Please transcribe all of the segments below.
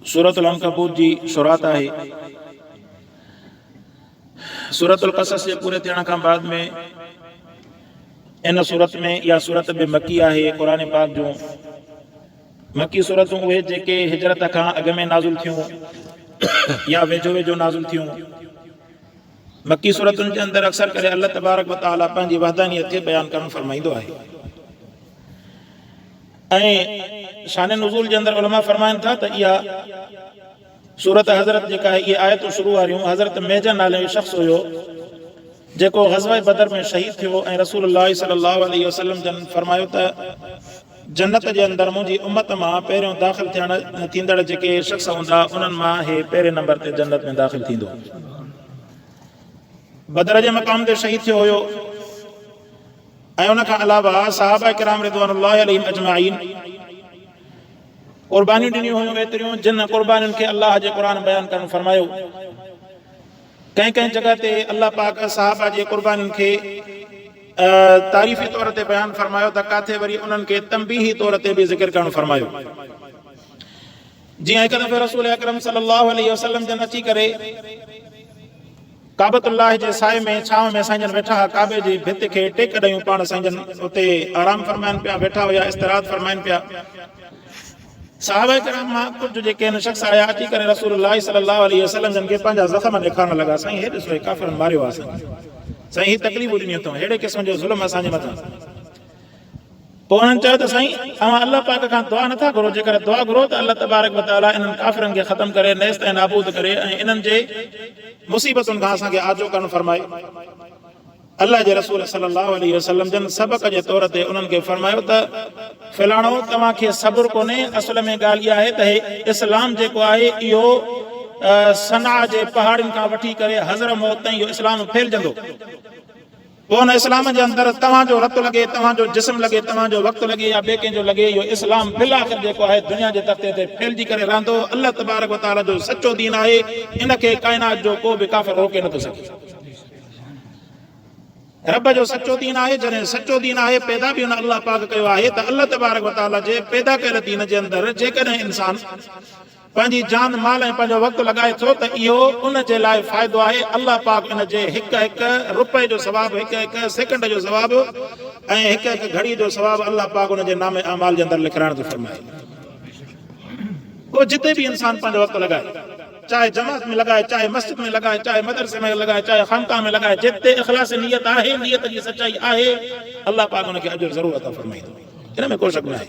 सूरतुल अनकबूत जी शुरात आहे। सूरतुल क़सस जे पूरे थियण खां बाद में इन सूरत में इहा सूरत बि मकी आहे। क़ुरान पाक जूं मकी सूरतूं उहे जेके हिजरत खां अॻ में नाज़ुल थियूं या वेझो वेझो नाज़ुल थियूं। मकी सूरतुनि जे अंदरि अक्सर करे अल्लाह तबारक व तआला पंहिंजी वहदानियत खे बयानु करणु फरमाईंदो आहे। ऐं शान नुज़ूल जे अंदरि उलमा फरमाइनि था त इहा सूरत हज़रत जेका आहे इहे आयतूं शुरू वारियूं हज़रत मेजर नाले जो शख़्स हुयो जेको ग़ज़वा बदर में शहीद थियो ऐं रसूलुल्लाह सल्लल्लाहु अलैहि वसल्लम जन फरमायो त जन्नत जे अंदरि मुंहिंजी उम्मत मां पहिरियों दाख़िल थींदड़ जेके शख़्स हूंदा उन्हनि मां हे पहिरें नंबर ते जन्नत में दाख़िल थींदो। बदर जे मक़ाम ते शहीद थियो हुयो ऐं उन खां अलावा सहाबा किराम रिज़वानुल्लाहि अलैहिम अजमाइन क़ुर्बानियूं ॾिनियूं हुयूं एतिरियूं जिन क़ुर्बानियुनि खे अल्लाह जे क़ुर बयानु करणु फरमायो। कंहिं कंहिं जॻह ते अल्लाह पाक सहाबा जे क़ुर्बानियुनि खे तारीफ़ी तौर ते बयानु फरमायो त काथे वरी उन्हनि खे तंबीही तौर ते बि ज़िक्र करणु फरमायो। जीअं हिकु दफ़े रसूल अकरम सल्लल्लाहु अलैहि वसल्लम जन अची करे काबतुल्लाह जे साए में छांव में साईं जन वेठा हुआ। काबे जी भित खे टेक ॾियूं पाण साईं जन उते आराम फरमाइनि पिया, वेठा हुया, इस्तराहत फरमाइनि पिया। सहाबा किराम मां कुझु जेके आहिनि शख़्स आया अची करे रसूलुल्लाह सल्लल्लाहु अलैहि वसल्लम जन खे पंहिंजा ज़ख़्म ॾेखारणु लॻा। साईं हे ॾिसो काफ़िरनि मारियो आहे, साईं ही तकलीफ़ूं ॾिनियूं अथऊं, अहिड़े क़िस्म जो ज़ुल्म असांजे मथां। पोइ उन्हनि चयो त साईं तव्हां अल्लाह पाक खां दुआ नथा घुरो, जेकर दुआ घुरो त अल्लाह तबारक व तआला इन्हनि काफ़िरनि खे ख़तमु करे नेस्त ऐं नाबूद करे ऐं इन्हनि जे मुसीबतुनि खां असांखे आजो करणु फरमाए। अल्लाह जे रसूल सल्लल्लाहु अलैहि वसल्लम जन सबक़ जे तौर ते उन्हनि खे फरमायो त फलाणो तव्हांखे सब्र कोन्हे, असल में ॻाल्हि इहा आहे त इस्लाम जेको आहे इहो सना जे पहाड़ियुनि खां वठी करे हज़रमौत ताईं इहो इस्लाम फैलजंदो। पोइ हुन इस्लाम जे अंदरि तव्हांजो रतु लॻे, तव्हांजो जिस्म लॻे, तव्हांजो वक़्तु लॻे या ॿिए कंहिंजो लॻे, इहो इस्लाम फिल आख़िर जेको आहे दुनिया जे तख़्ते ते फैलिजी करे रहंदो। अल्लाह तबारक व तआला जो सचो दीन आहे, इनखे काइनात जो को बि काफ़िर रोके नथो सघे। रब जो सचो दीन आहे, जॾहिं सचो दीन आहे पैदा बि हुन अल्लाह पाक कयो आहे त अल्लाह तबारक व तआला जे पैदा कयल दीन जे अंदरि जेकॾहिं इंसान पंहिंजी जान माल ऐं पंहिंजो वक़्तु लॻाए थो त इहो उन जे लाइ फ़ाइदो आहे। अल्लाह पाक इन जे हिकु हिकु रुपए जो सवाबु, हिकु हिकु सेकंड जो सवाबु ऐं हिकु हिकु घड़ी जो सवाबु अल्लाह पाक उन जे नामे अमाल जे अंदरि लिखाइण थो फरमाए। पोइ जिते बि इंसान पंहिंजो वक़्तु लॻाए, चाहे जमात में लॻाए, चाहे मस्जिद में लॻाए, चाहे मदरसे में लॻाए, चाहे ख़ानक़ाह में लॻाए, जिते इख़लास नियत आहे, नियत जी सचाई आहे, अल्लाह पाक उनखे अजर ज़रूर अता फरमाईंदो, इन में को शक न आहे।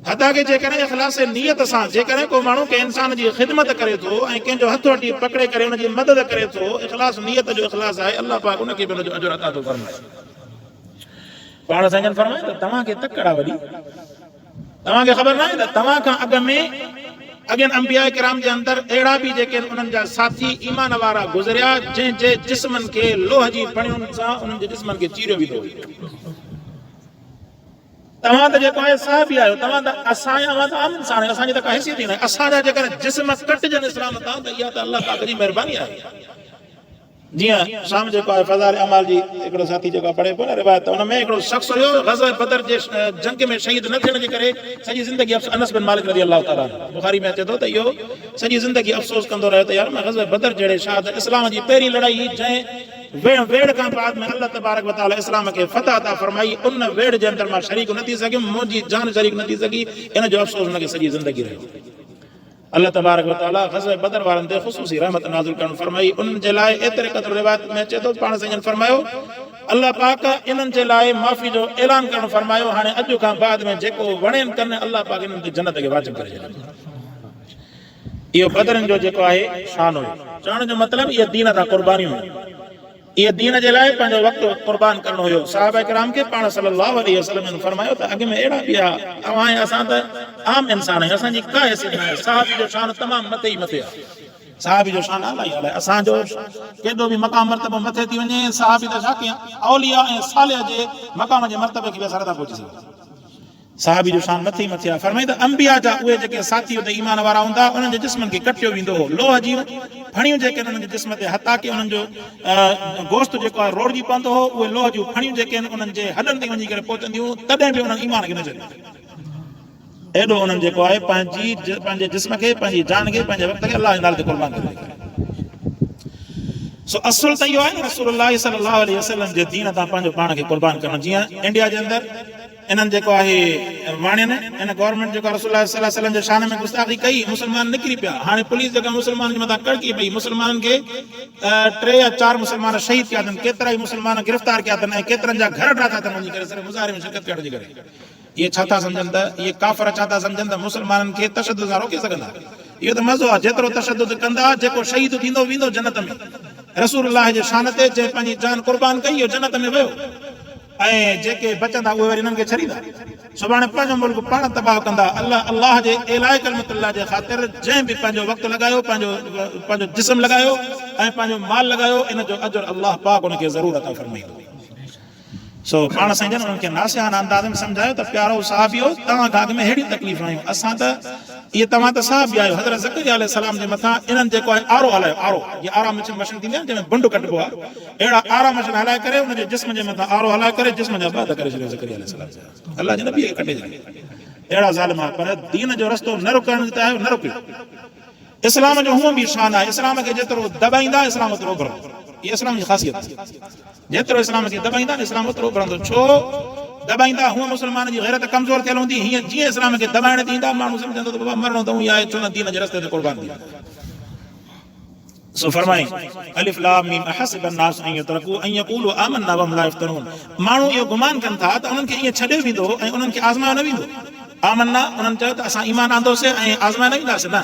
हता के जेकॾहिं इख़लास नियत सां जेकॾहिं को माण्हू कंहिं इंसान जी ख़िदमत करे थो ऐं कंहिंजो हथु वठी पकड़े करे हुनजी मदद करे थो, इख़लास नियत जो इख़लास आहे, अल्लाह पाक उनखे बि हुनजो अजर अता थो फरमाए। पाण साईं जन फरमाए त तव्हांखे तकड़ आहे वॾी, तव्हांखे ख़बर न आहे त तव्हां खां अॻ में अॻियनि अंबिया किराम जे अंदरि अहिड़ा बि जेके उन्हनि जा साथी ईमान वारा गुज़रिया जंहिंजे जिस्मनि खे लोह जी फणियुनि सां उन्हनि जे जिस्मनि खे चीरियो वेंदो। तव्हां त जेको आहे साहबी आहियो, तव्हां त आम इंसान आहियो, असांजी त का हैसियत ई न आहे। असांजा जेकर जिस्म कटिजनि इस्लाम तां त इहा त अल्लाह पाक जी महिरबानी आहे। जीअं शाम जेको आहे फ़ज़ाइल अमाल जी हिकिड़ो साथी जेको पढ़े पियो न रिवायत, हुन में हिकिड़ो शख़्स हुयो ग़ज़वा बदर जे जंग में शहीद न थियण जे करे सॼी ज़िंदगी अनस बिन मालिक रज़ी अल्लाह ताला बुखारी में अचे थो त इहो सॼी ज़िंदगी अफ़सोस कंदो रहियो त यार मां ग़ज़वा बदर जहिड़े शहादत इस्लाम जी पहिरीं लड़ाई जंहिं वेड़ खां बाद में अल्लाह तबारक व तआला इस्लाम खे फतह अता फरमाई, उन वेड़ जे अंदरि मां शरीक न थी सघियुमि, मुंहिंजी जान शरीक न थी सघी, इन जो अफ़सोस हुनखे सॼी ज़िंदगी रहियो। अल्लाह तबारक व तआला ग़ज़वा बदर वारनि ते ख़ुसूसी रहमत नाज़िल करणु फरमाई। उन्हनि जे लाइ एतिरे क़दुरु रिवायत में अचे थो पाण साईं फरमायो अल्लाह पाक इन्हनि जे लाइ माफ़ी जो ऐलान करणु फरमायो। हाणे अॼु खां बाद में जेको वणेनि कनि अल्लाह पाक इन्हनि ते जन्नत खे वाजिब करे छॾियो। इहो बदरनि जो जेको आहे शान हुयो। चवण जो मतिलबु इहा दीन तां क़ुर्बानियूं हुयूं, इहे दीन जे लाइ पंहिंजो वक़्तु क़ुर्बान करणो हुयो। सहाबा किराम खे पाण सल्लल्लाहु अलैहि वसल्लम ने फरमायो त अॻ में अहिड़ा बि आहे, तव्हां ऐं असां त आम इंसान आहियूं, असांजी का हैसियत न आहे। सहाबी जो शान तमामु मथे ई मथे आहे, सहाबी जो शान अलाही आहे। असांजो केॾो बि मक़ाम मर्तबो मथे थी वञे, सहाबी त छा कयां औलिया ऐं सालिह जे मक़ाम जे मर्तबे खे बि असां नथा पहुची सघूं। सहाबी जो शान मथे ई मथे आहे। फरमाईंदा अंबिया जा उहे जेके साथी हुते ईमान वारा हूंदा उन्हनि जे जिस्मनि खे कटियो वेंदो हो, लोह जी फणियूं जेके उन्हनि जे जिस्म ते हथा के उन्हनि जो गोश्त जेको आहे रोड़जी पवंदो हो, उहे लोह जूं फणियूं जेके आहिनि उन्हनि जे हॾनि ते वञी करे पहुचंदियूं, तॾहिं बि उन्हनि ईमान खे न छॾियो। एॾो उन्हनि जेको आहे पंहिंजे जिस्म खे पंहिंजी जान खे पंहिंजे वक़्त खे अलाह जे नाले ते क़ुर्बान करे। सो असुल त इहो आहे न रसूलुल्लाह सल्लल्लाहु अलैहि वसल्लम जे दीन तां पंहिंजो पाण खे क़ुर्बान करणु। जीअं इंडिया जे अंदरि इन्हनि जेको आहे वाणियुनि इन गवर्नमेंट जेको रसूलुल्लाह सल्लल्लाहु अलैहि वसल्लम जे शान में गुस्ताखी कई, मुस्लमान निकिरी पिया। हाणे पुलिस जेका मुस्लमान जे मथां कड़की पई, मुस्लमाननि खे 3 या 4 मुस्लमान शहीद कया अथनि, केतिरा ई मुस्लमान गिरफ़्तार कया अथनि ऐं केतिरनि जा घर ठाता अथनि वञी करे सिर्फ़ु मुज़ाहिरे में शिरकत करण जे करे। इहे छा था सम्झनि त इहे काफ़िर छा था सम्झनि त मुस्लमाननि खे तशद्दुद सां रोके सघंदा। इहो त मज़ो आहे, जेतिरो तशद्दुद कंदा जेको शहीद थींदो वेंदो जन्नत में। रसूलुल्लाह जे शान ते जे पंहिंजी जान क़ुर्बान कई इहो जन्नत में वियो, ऐं जेके बचंदा उहे वरी हिननि खे छॾींदा। सुभाणे पंहिंजो मुल्क पाण तबाह कंदा। अल्लाह जे इलाही कलमतुल्लाह जे ख़ातिर जंहिं बि पंहिंजो वक़्तु लॻायो, पंहिंजो जिस्म लॻायो ऐं पंहिंजो माल लॻायो, इन जो अजुर अल्लाह पाक उनखे ज़रूर अता फरमाईंदो। सो पाण साईं जन उन्हनि खे नासिहान अंदाज़ में सम्झायो त प्यारो साहबियो, तव्हां खां अॻु में अहिड़ी तकलीफ़ आयूं, असां त इहे तव्हां त साहबी आहियो। हज़रत ज़करिया अलैहिस्सलाम जे मथां इन्हनि जेको आहे आरो हलायो, आरो जीअं आरा मशीन थींदी आहे जंहिंमें बुंड कटिबो आहे, अहिड़ा आरा मशीन हलाए करे उनजे जिस्म जे मथां आरो हलाए करे जिस्म जा बाद करे छॾियो ज़करिया अलैहिस्सलाम। अल्लाह जे नबी खे कटे छॾियो। अहिड़ा ज़ालिम आहे, पर दीन जो रस्तो न रुकण ते आयो, न रुकियो। इस्लाम जो हूअं बि शान आहे, इस्लाम खे जेतिरो दॿाईंदा इस्लाम ओतिरो उभरंदो। इहा इस्लाम जी ख़ासियत आहे, जेतिरो इस्लाम खे दॿाईंदा इस्लाम ओतिरो उभरंदो। छो दॿाईंदा, हूअं मुस्लमान जी गैरत कमज़ोर थियल हूंदी, हीअं जीअं इस्लाम खे दॿाइण ॾींदा माण्हू सम्झंदो त बाबा मरणो अथऊं या छो न दीन जे रस्ते ते क़ुर्बान थी। सो फरमाई अलिफ लाम मीम अहसिब अन्नास अन यतरकू अन यक़ूलू आमन्ना वहुम ला यफ्तनून। माण्हू इहो गुमान कनि था त उन्हनि खे ईअं छॾियो वेंदो ऐं उन्हनि खे आज़मायो न वेंदो। आमन्ना उन्हनि चयो त असां ईमान आंदोसीं ऐं आज़माए न वेंदासीं, न।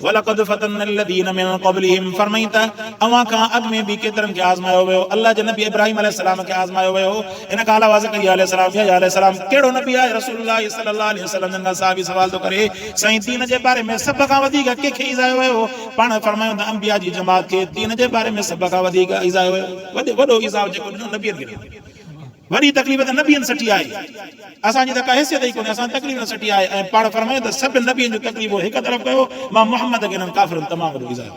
वलक़द फतन्ना अल्लज़ीन मिन क़ब्लिहिम, फरमाई त अव्हां खां अॻु में बि केतिरनि खे आज़मायो वियो। अल्लाह जे नबी इब्राहिम अलैहिस्सलाम खे आज़मायो वियो। इन खां अलावा ज़करिया अलैहिस्सलाम, यहया अलैहिस्सलाम, कहिड़ो नबी आहे? रसूलुल्लाह सल्लल्लाहु अलैहि वसल्लम जन खां साहबी सवाल थो करे, साईं दीन जे बारे में सभ खां वधीक कंहिंखे इज़ायो वियो? पाण फरमायो त अंबिया जी जमात खे दीन जे बारे में सभ खां वधीक इज़ायो वियो। वॾो इज़ाव जेको ॾिनो नबीअनि खे ॾिनो। वॾी तकलीफ़ त नबीअनि सठी आहे, असांजी त का हैसियत ई कोन्हे, असां तकलीफ़ न सठी आहे। ऐं पाण फरमायो त सभु नबीअनि जूं तकलीफ़ूं हिकु तरफ़ कयो, मां मुहम्मद खे हिननि काफ़िरनि तमामु वॾो इज़ायो।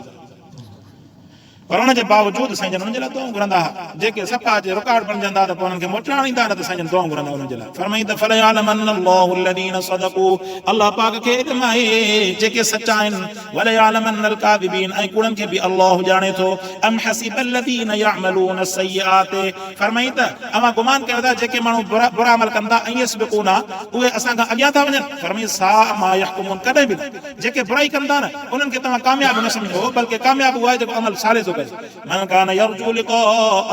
पर हुनजे बावजूदि साईं जन हुननि जे लाइ दुआऊं घुरंदा हुआ। जेके सफ़ा जे रुकावट बणजंदा त पोइ हुननि खे मोटाइण ईंदा न त साईं जन दुआऊं घुरंदा हुननि जे लाइ। फरमाई त फलयअलमन अल्लाहु अल्लज़ीन सदक़ू, अल्लाह पाक खे इल्म आहे जेके सचा आहिनि। वलयअलमन अलकाज़िबीन, ऐं कूड़नि खे बि अल्लाह ॼाणे थो। अम हसिबल्लज़ीन यअमलून अस्सय्यात, फरमाई त अवां गुमान कयो था जेके माण्हू बुरा अमल कंदा ऐं यसबिक़ूना, उहे असां खां अॻियां था वञनि। फरमाई सा मा यहकुमून, कॾहिं बि जेके बुराई कंदा न उन्हनि खे तव्हां कामयाब न सम्झो, बल्कि कामयाब उहा आहे जेको अमल साले थो। मन कान यरजू लिक़ा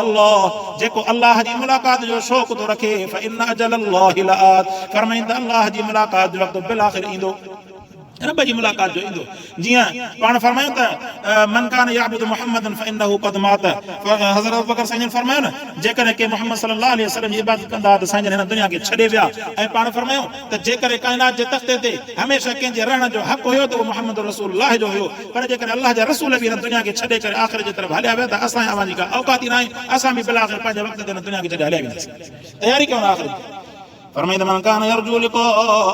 अल्लाह, जेको अल्लाह जी मुलाक़ात जो शौक़ थो रखे, फ़इन्न अजल अल्लाहि लआत, फरमाईंदा अल्लाह जी मुलाक़ात जो वक़्तु बिल आख़िर ईंदो, रब जी मुलाक़ात जो ईंदो। जीअं पाण फरमायूं त मन कान याबुदु मुहम्मदन फ़इन्नहु क़द मात, हज़रत अबू बकर साईं जन फरमायो न जेकॾहिं के मोहम्मद सल्लल्लाहु अलैहि वसल्लम जी इबादत कंदा त साईं जन हिन दुनिया खे छॾे विया। ऐं पाण फरमायूं त जेकॾहिं काइनात जे तख़्ते ते हमेशह कंहिंजे रहण जो हक़ हुयो त उहो मोहम्मद रसूलुल्लाह जो हुयो। पर जेकॾहिं अल्लाह जा रसूल बि हिन दुनिया खे छॾे करे आख़िर जे तरफ़ हलिया विया त असां अवांजी का औकात ई न आहे, असां बि बिल आख़िर पंहिंजे वक़्त ते हिन दुनिया खे छॾे हलिया वेंदासीं। तयारी कयो न आख़िर। फरमाईंद मन कान यरजू लिक़ा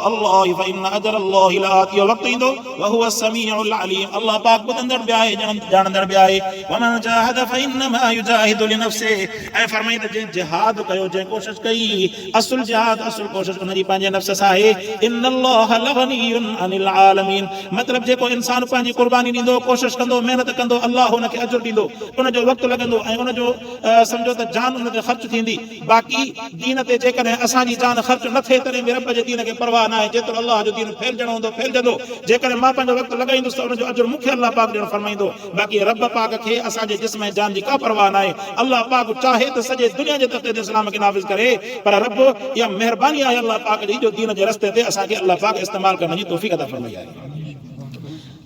अल्लाह फ़इन्न अजल अल्लाहि लआत, इहो वक़्तु ईंदो वहुव अस्समीउल अलीम, अल्लाह पाक ॿुधंदड़ बि आहे ॼाणंदड़ बि आहे। वमन जाहद फ़इन्नमा युजाहिदु लिनफ्सिहि, ऐं फरमाईंद जंहिं जिहाद कयो, जंहिं कोशिश कई, असुल जिहाद असुल कोशिश उनजी पंहिंजे नफ़्स सां आहे। इन्नल्लाह लग़नियुन अनिल आलमीन, मतिलबु जेको इंसान पंहिंजी क़ुर्बानी ॾींदो, कोशिश कंदो, महिनत कंदो, अल्लाह हुनखे अजुर ॾींदो, उनजो वक़्तु लॻंदो ऐं उनजो सम्झो त जान उन ते ख़र्च थींदी। बाक़ी दीन ते जेकॾहिं असांजी जान ख़र्च न थिए तॾहिं बि रब जे दीन खे परवाह न आहे। जेतिरो अल्लाह जो दीन फैलजणो हूंदो फैलजंदो, जेकॾहिं मां पंहिंजो वक़्तु लॻाईंदुसि त उनजो अजुर मूंखे अल्लाह पाक ॾियणु फरमाईंदो। बाक़ी रब पाक खे असांजे जिस्म ऐं जान जी का परवाह न आहे। अल्लाह पाक चाहे त सॼे दुनिया जे तख़्ते ते इस्लाम खे नाफ़िज़ करे, पर रब इहा महिरबानी आहे अल्लाह पाक जी जो दीन जे रस्ते ते असांखे अल्लाह पाक इस्तेमालु करण जी तौफ़ीक़ अता फरमाई आहे।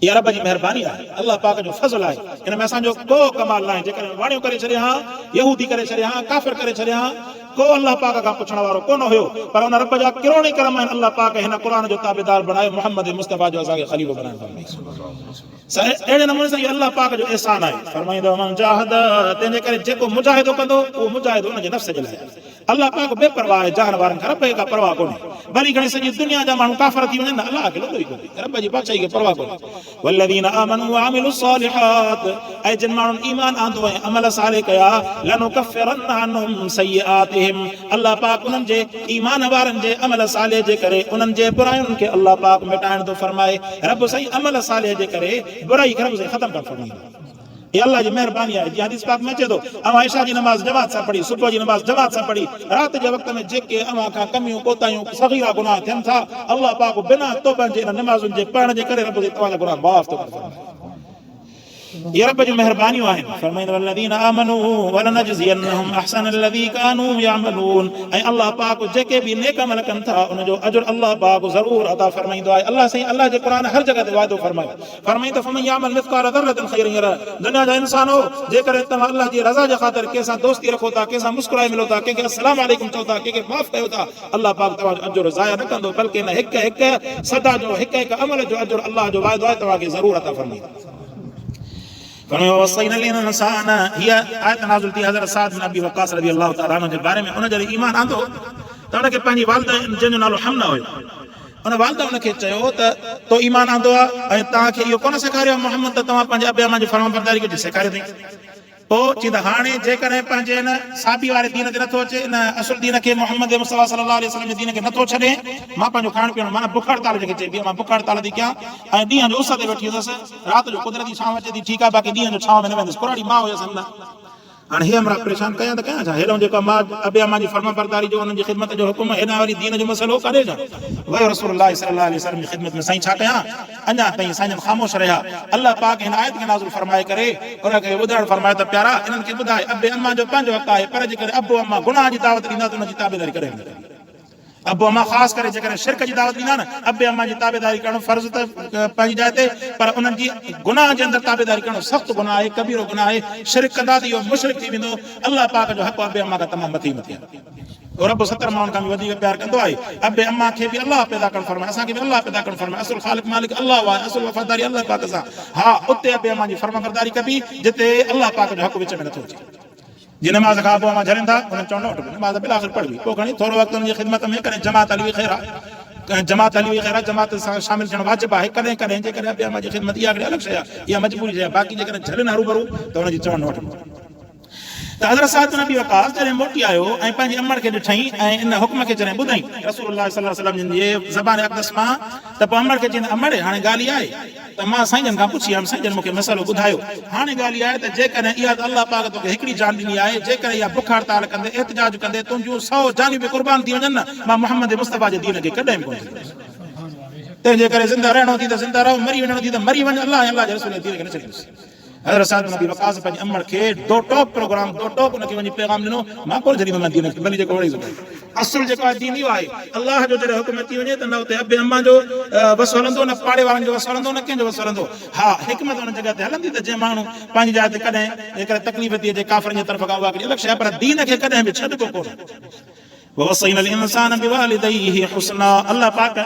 इहा रब जी महिरबानी आहे, अल्लाह पाक जो फज़ल आहे। हिन में असांजो को कमाल न आहे। जेकॾहिं वाणियूं करे छॾिया हा, यहूदी करे छॾिया हा, काफ़िर करे छॾिया हा, को अल्लाह पाक खां पुछण वारो कोन हुयो, पर हुन रब जा किरोड़ करम आहिनि। अल्लाह पाक हिन क़ुर जो ताबेदार बणायो, मोहम्मद मुस्तफ़ा जो असांखे ख़लीफ़ो बणाइण फरमाई। अहिड़े नमूने सां इहो अल्लाह पाक जो एहसान आहे। फरमाईंदो मन जाहद, तंहिंजे करे जेको मुजाहिदो कंदो उहो मुजाहिदो हुनजे नफ़्स जे लाइ, अल्लाह पाक बेपरवाह आहे जहान वारनि खां, रब खां परवाह कोन्हे। भली घणी सॼी दुनिया जा माण्हू काफ़िर थी वञनि, अल्लाह खे लॻो ई कोन्हे, रब जी बादशाही खे परवाह कोन्हे। वल्लज़ीना आमनू व अमिलु स्सालिहात, ऐं जिन माण्हुनि ईमान आंदो ऐं अमल साले कया, लनुकफ़िरन्न अन्हुम सय्यिआतिहिम, अल्लाह पाक उन्हनि जे ईमान वारनि जे अमल साले जे करे उन्हनि जे बुराइयुनि खे अल्लाह पाक मिटाइण थो फरमाए। रब साईं अमल साले जे करे बुराई खे रब साईं ख़तम कर फरमाईंदो। ये अल्लाह जी मेहरबानी है। हदीस पाक में अचे थो, अवां इशा जी नमाज़ जमात सां पढ़ी, सुबुह जी नमाज़ जमात सां पढ़ी, रात जे वक़्त में जेके अवां खां कमियूं कोताहियूं सगीरा गुनाह थियनि था, अल्लाह पाक बिना तौबा जे इन नमाज़ुनि जे पढ़ण जे करे रब जे तव्हांजा गुनाह माफ़ थो करे। ये रब जी मेहरबानियूं आहिनि। फरमाईंदो वल्लज़ीना आमनू वलनजज़ियन्नहुम अहसनल्लज़ी कानू यअमलून, ऐं अल्लाह पाक जेके भी नेक अमल कनि था उनजो अजर अल्लाह पाक ज़रूर अता फरमाईंदो आहे। अल्लाह साईं अल्लाह जे क़ुरान हर जगह ते वाइदो फरमायो, फरमाईंदो फमन यअमल मिस्क़ाल ज़र्रतिन ख़ैरन यरा, दुनिया जा इंसान हो जेकर तव्हां अल्लाह जी रज़ा जे ख़ातिर कंहिंसां दोस्ती रखो था, कंहिंसां मुस्कुराए मिलो था, कंहिंखे अस्सलाम वालेकुम चओ था, कंहिंखे माफ़ कयो था, अल्लाह पाक तव्हांजो अजर ज़ाया न कंदो, बल्कि हिन हिक हिक सदा जो हिक हिक अमल जो अजर अल्लाह जो वाइदो आहे तव्हांखे ज़रूर अता फरमाईंदो। वसैना लिल इंसान, हीअ आयत नाज़िल थी हज़रत साद बिन अबी वक़ास रज़ी अल्लाह तआला अन्हु जे बारे में। उन जॾहिं ईमान आंदो त उनखे पंहिंजी वालिदा, जंहिंजो नालो हमना हुयो, उन वालिदा उनखे चयो त तो ईमान आंदो आहे ऐं तव्हांखे इहो कोन सेखारियो मोहम्मद त तव्हां पंहिंजे अबे अम्मा जी फरमाबरदारी कयो? सेखारियो अथई। पोइ चईंदा हाणे जेकॾहिं पंहिंजे हिन साबी वारे दीन ते नथो अचे, इन असुल दीन खे मोहम्मद मुस्तफ़ा सल्लल्लाहु अलैहि वसल्लम जे दीन खे नथो छॾे, मां पंहिंजो खाइण पीअण माना बुख हड़ताल जेके चइबी आहे, मां बुख हड़ताल थी कयां ऐं ॾींहं जो उस ते वेठी हुयसि, राति जो कुदरती छांव अचे थी, ठीकु आहे, बाक़ी ॾींहं जो छांव में न वेंदुसि, कुराड़ी मां हुयसि न। हाणे हे हमरा परेशान कयां त कयां छा? हेॾो जेको मां अबे अम्मा जी फरमाबरदारी जो उन्हनि जी ख़िदमत जो हुकुम, हेॾा वरी दीन जो मसइलो काॾे जा वियो रसूलुल्लाह सल्लल्लाहु अलैहि वसल्लम जी ख़िदमत में, साईं छा कयां? अञा ताईं साईं ख़ामोश रहिया। अल्लाह पाक हिन आयत खे नाज़िल फरमाए करे उनखे ॿुधाइण फरमायो त प्यारा इन्हनि खे ॿुधाए अबे अम्मा जो पंहिंजो हक़ आहे, पर जेकर अबो अम्मा गुनाह जी दावत ॾींदा त उनजी ताबेदारी करे। अबो अम्मा ख़ासि करे जेकर शिरक जी दावत ॾींदा न, अबे अम्मा जी ताबेदारी करणु फर्ज़ त पंहिंजी जाइ ते, पर उन्हनि जी गुनाह जे अंदरि ताबेदारी करणु सख़्तु गुनाह आहे, कबीरो गुनाह आहे। शिरक कंदा त इहो मुशरिक थी वेंदो। अल्लाह पाक जो हक़ अबे अम्मा खां तमामु मथे मथे आहे। रब 70 माण्हुनि खां बि वधीक प्यार कंदो आहे। अबे अम्मा खे बि अल्लाह पैदा करणु फरमाए, असांखे बि अल्लाह पैदा करणु फरमाए। असुल ख़ालिक मालिक अल्लाह आहे, असुल वफ़ादारी अल्लाह पाक सां। हा, उते अबे अम्मा जी फरमाबरदारी कबी जिते अल्लाह पाक जो हक़ विच में नथो अचे। जी नमाज़ खां अबो अम्मा झरनि था, उन्हनि चवणो वठो नमाज़ बिल आख़िर पढ़बी, पोइ खणी थोरो वक़्तु उनजी ख़िदमत में कॾहिं जमात हली वई ख़ैर आहे, जमात हली वई ख़ैर आहे, जमात सां शामिल थियणु वाजिबु आहे। कॾहिं कॾहिं जेकॾहिं अबे अम्मा जी ख़िदमत इहा हिकिड़ी अलॻि शइ आहे, इहा मजबूरी शइ आहे, बाक़ी जेकॾहिं झरनि हरूभरू त हुनजी चवणु वठो। त हज़रत साद बिन अबी वक़ास जॾहिं मोटी आयो ऐं पंहिंजी अमड़ खे ॾिठई ऐं इन हुक्म खे जॾहिं ॿुधई रसूलुल्लाह सल्लल्लाहु अलैहि वसल्लम जे ज़बान अक़दस मां, त पोइ अमड़ खे चईंदा अमड़ हाणे ॻाल्हि आहे त मां साईं जन खां पुछी आयुमि, साईं जन मूंखे मसइलो ॿुधायो। हाणे ॻाल्हि आहे त जेकॾहिं इहा त अल्लाह पाक तोखे हिकिड़ी जान ॾिनी आहे, जेकर इहा बुख हड़ताल कंदे एहतिजाज कंदे तुंहिंजूं 100 जानियूं बि क़ुर्बान थी वञनि न, मां मोहम्मद मुस्तफ़ा जे दीन खे कॾहिं बि कोन छॾींदुसि। तंहिंजे करे ज़िंदा रहणो थी त ज़िंदा रहो, मरी वञणो थी त मरी वञ, अल्लाह जे रसूल जे दीन खे न छॾींदुसि। हज़रत साद बिन अबी वक़ास पंहिंजी अमड़ खे दो टॉप प्रोग्राम, दो टॉप उनखे वञी पैगाम ॾिनो, मां कोन छॾींदुमि दीन खे, भली जेको वणे असुल जेको आहे दीन इहो आहे। अल्लाह जो जॾहिं हुकुम अची वञे त न उते अबे अम्मा जो वसु हलंदो, न पाड़े वारनि जो वसु हलंदो, न कंहिंजो वसु हलंदो। हा, हिकमत उन जॻह ते हलंदी त जंहिं माण्हू पंहिंजी जाइ ते कॾहिं जेकर तकलीफ़ थी अचे काफ़िरनि जे तरफ़ खां उहा हिकिड़ी अलॻि शइ, पर दीन खे कॾहिं बि छॾिबो कोन। ववसैना इंसान बिवालिदैहि हुस्ना, अल्लाह पाक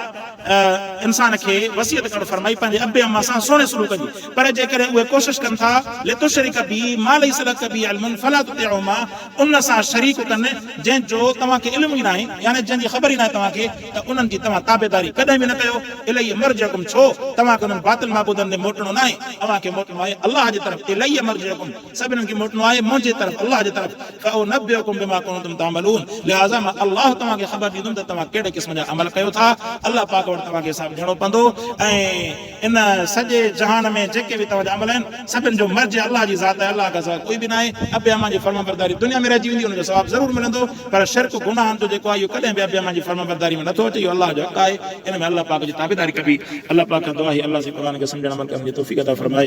इंसान खे वसियत करणु फरमाई पंहिंजे अबे अम्मा सां सुहिणे सलूक जी, पर जेकॾहिं उहे कोशिशि कनि था लितुशरिक बी मा लैस लक बी इल्मुन फला तुतिउहुमा, उन सां शरीक कनि जंहिंजो तव्हांखे इल्मु ई न आहे, यानी जंहिंजी ख़बर ई न आहे तव्हांखे, त उन्हनि जी तव्हां ताबेदारी कॾहिं बि न कयो। इलैहि मर्जिउकुम, छो तव्हांखे उन्हनि बातिल माबूदनि ॾे मोटणो न आहे, तव्हांखे मोटणो आहे अल्लाह जे तरफ़। इलैहि मर्जिउकुम, सभिनीनि खे मोटणो आहे मुंहिंजे तरफ़, अल्लाह जे तरफ़। फउनब्बिउकुम बिमा कुनतुम तामलून, लिहाज़ा मां अल्लाह तव्हांखे ख़बर ॾींदुमि त तव्हां कहिड़े क़िस्म जा अमल कयो था। अल्लाह पाक वटि तव्हांखे हिसाब ॾियणो पवंदो ऐं इन सॼे जहान में जेके बि तव्हांजा अमल आहिनि सभिनि जो मर्ज अल्लाह जी ज़ात आहे, अल्लाह खां सवाइ कोई बि न आहे। अबे अम्मा जी फरमाबरदारी दुनिया में रहिजी वेंदी, हुनजो सवाबु ज़रूरु मिलंदो, पर शिरक गुनाह जो जेको आहे इहो कॾहिं बि अबे अम्मा जी फरमाबरदारी में नथो अचे। इहो अल्लाह जो हक़ आहे, इन में अल्लाह पाक जी ताबेदारी कबी। अल्लाह पाक खां दुआ आहे अल्लाह से क़ुरान खे सम्झण अमल करण जी तौफ़ीक़ अता फरमाए।